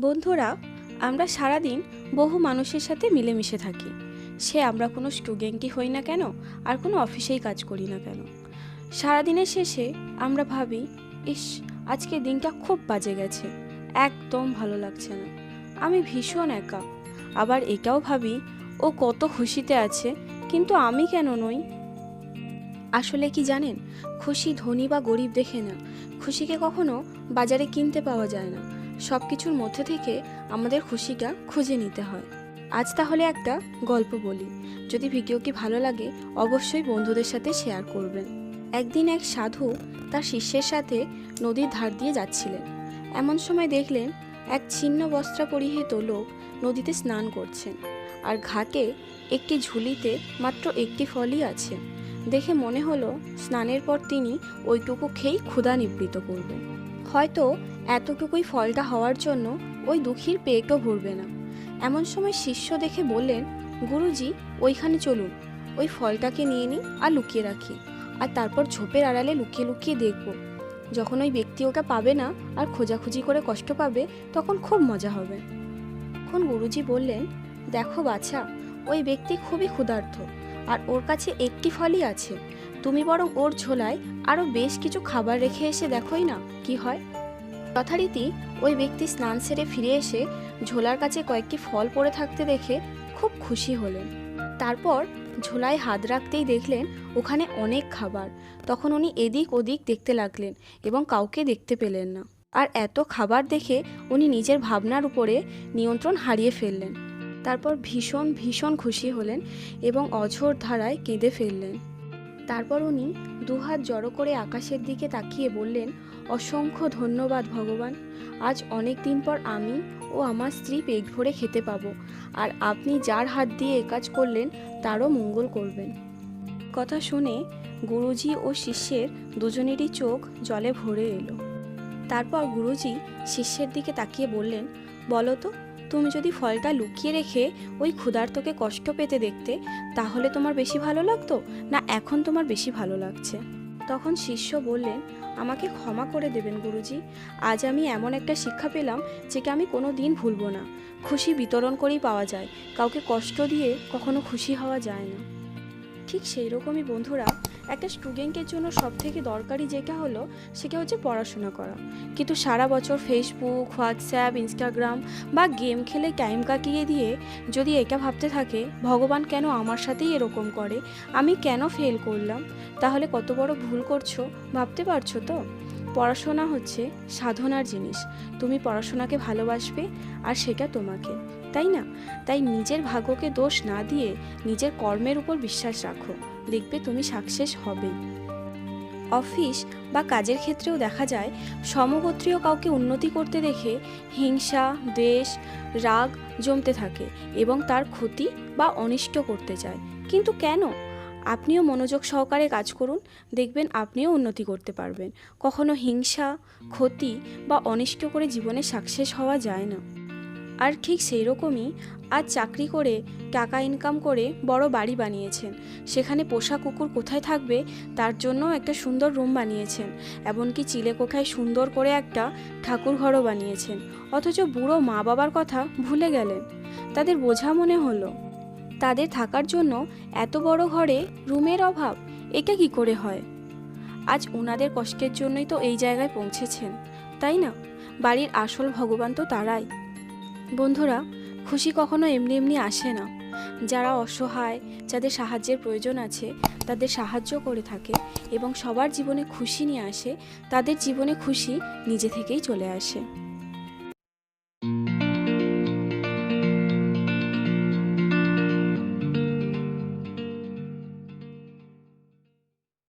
বন্ধুরা, আমরা সারাদিন বহু মানুষের সাথে মিলেমিশে থাকি। সে আমরা কোনো স্টুডেন্টই হই না কেন, আর কোনো অফিসেই কাজ করি না কেন, সারাদিনের শেষে আমরা ভাবি, ইস, আজকে দিনটা খুব বাজে গেছে, একদম ভালো লাগছে না, আমি ভীষণ একা। আবার এটাও ভাবি, ও কত খুশিতে আছে, কিন্তু আমি কেন নই? আসলে কি জানেন, খুশি ধনী বা গরিব দেখে না, খুশিকে কখনো বাজারে কিনতে পাওয়া যায় না। সব কিছুর মধ্যে থেকে আমাদের খুশিটা খুঁজে নিতে হয়। আজ তাহলে একটা গল্প বলি। যদি ভিডিওটি ভালো লাগে অবশ্যই বন্ধুদের সাথে শেয়ার করবেন। একদিন এক সাধু তার শিষ্যের সাথে নদীর ধার দিয়ে যাচ্ছিলেন। এমন সময় দেখলেন এক ছিন্ন বস্ত্র পরিহিত লোক নদীতে স্নান করছেন, আর ঘাটে একটি ঝুলিতে মাত্র একটি ফলই আছে। দেখে মনে হলো স্নানের পর তিনি ওইটুকু খেয়েই ক্ষুধা নিবৃত্ত করবেন। হয়তো এতটুকুই ফলটা হওয়ার জন্য ওই দুঃখীর পেটও ভরবে না। এমন সময় শিষ্য দেখে বললেন, গুরুজি, ওইখানে চলুন, ওই ফলটাকে নিয়ে নিই আর লুকিয়ে রাখি, আর তারপর ঝোপের আড়ালে লুকিয়ে লুকিয়ে দেখব। যখন ওই ব্যক্তি ওটা পাবে না আর খোঁজাখুঁজি করে কষ্ট পাবে, তখন খুব মজা হবে। তখন গুরুজি বললেন, দেখো বাছা, ওই ব্যক্তি খুবই ক্ষুধার্ত, আর ওর কাছে একটি ফলই আছে। তুমি বরং ওর ঝোলায় আরও বেশ কিছু খাবার রেখে এসে দেখোই না কি হয়। যথারীতি ওই ব্যক্তি স্নান সেরে ফিরে এসে ঝোলার কাছে কয়েকটি ফল পড়ে থাকতে দেখে খুব খুশি হলেন। তারপর ঝোলায় হাত রাখতেই দেখলেন ওখানে অনেক খাবার। তখন উনি এদিক ওদিক দেখতে লাগলেন এবং কাউকে দেখতে পেলেন না। আর এত খাবার দেখে উনি নিজের ভাবনার উপরে নিয়ন্ত্রণ হারিয়ে ফেললেন। তারপর ভীষণ ভীষণ খুশি হলেন এবং অঝোর ধারায় কেঁদে ফেললেন। তারপর উনি দুহাত জড়ো করে আকাশের দিকে তাকিয়ে বললেন, অসংখ্য ধন্যবাদ ভগবান, আজ অনেক দিন পর আমি ও আমার স্ত্রী পেট ভরে খেতে পাবো, আর আপনি যার হাত দিয়ে এ কাজ করলেন তারও মঙ্গল করবেন। কথা শুনে গুরুজি ও শিষ্যের দুজনেরই চোখ জলে ভরে এলো। তারপর গুরুজি শিষ্যের দিকে তাকিয়ে বললেন, বলো তো, তুমি যদি ফলটা লুকিয়ে রেখে ওই ক্ষুধার্তকে কষ্ট পেতে দেখতে, তাহলে তোমার বেশি ভালো লাগতো, না এখন তোমার বেশি ভালো লাগছে? তখন শিষ্য বললেন, আমাকে ক্ষমা করে দেবেন গুরুজি, আজ আমি এমন একটা শিক্ষা পেলাম যেটা আমি কোনো দিন ভুলবো না। খুশি বিতরণ করেই পাওয়া যায়, কাউকে কষ্ট দিয়ে কখনো খুশি হওয়া যায় না। ঠিক সেই রকমই বন্ধুরা, একটা স্টুডেন্টের জন্য সবথেকে দরকারি যেটা হলো সেটা হচ্ছে পড়াশোনা করা। কিন্তু সারা বছর ফেসবুক, হোয়াটসঅ্যাপ, ইনস্টাগ্রাম বা গেম খেলে টাইম কাটিয়ে দিয়ে যদি এটা ভাবতে থাকে, ভগবান কেন আমার সাথেই এরকম করে, আমি কেন ফেল করলাম, তাহলে কত বড় ভুল করছো ভাবতে পারছো তো? পড়াশোনা হচ্ছে সাধনার জিনিস। তুমি পড়াশোনাকে ভালোবাসবে আর সেটা তোমাকে, তাই না? তাই নিজের ভাগ্যকে দোষ না দিয়ে নিজের কর্মের উপর বিশ্বাস রাখো, দেখবে তুমি সাকসেস হবেই। অফিস বা কাজের ক্ষেত্রেও দেখা যায় সমগোত্রীয় কাউকে উন্নতি করতে দেখে হিংসা, দ্বেষ, রাগ জমতে থাকে এবং তার ক্ষতি বা অনিষ্ট করতে চায়। কিন্তু কেন? আপনিও মনোযোগ সহকারে কাজ করুন, দেখবেন আপনিও উন্নতি করতে পারবেন। কখনো হিংসা, ক্ষতি বা অনিষ্ট করে জীবনে সাকসেস হওয়া যায় না। আর ঠিক সেই রকমই আজ চাকরি করে টাকা ইনকাম করে বড় বাড়ি বানিয়েছেন, সেখানে পোষা কুকুর কোথায় থাকবে তার জন্য একটা সুন্দর রুম বানিয়েছেন, এমনকি চিলেকোঠায় সুন্দর করে একটা ঠাকুর ঘরও বানিয়েছেন, অথচ বুড়ো মা বাবার কথা ভুলে গেলেন। তাদের বোঝা মনে হলো তাদের থাকার জন্য এত বড় ঘরে রুমের অভাব, এটা কি করে হয়? আজ ওনাদের কষ্টের জন্যই তো এই জায়গায় পৌঁছেছেন, তাই না? বাড়ির আসল ভগবান তো তারাই। বন্ধুরা, খুশি কখনো এমনি এমনি আসে না। যারা অসহায়, যাদের সাহায্যের প্রয়োজন আছে, তাদের সাহায্য করে থাকে এবং সবার জীবনে খুশি নিয়ে আসে, তাদের জীবনে খুশি নিজে থেকেই চলে আসে।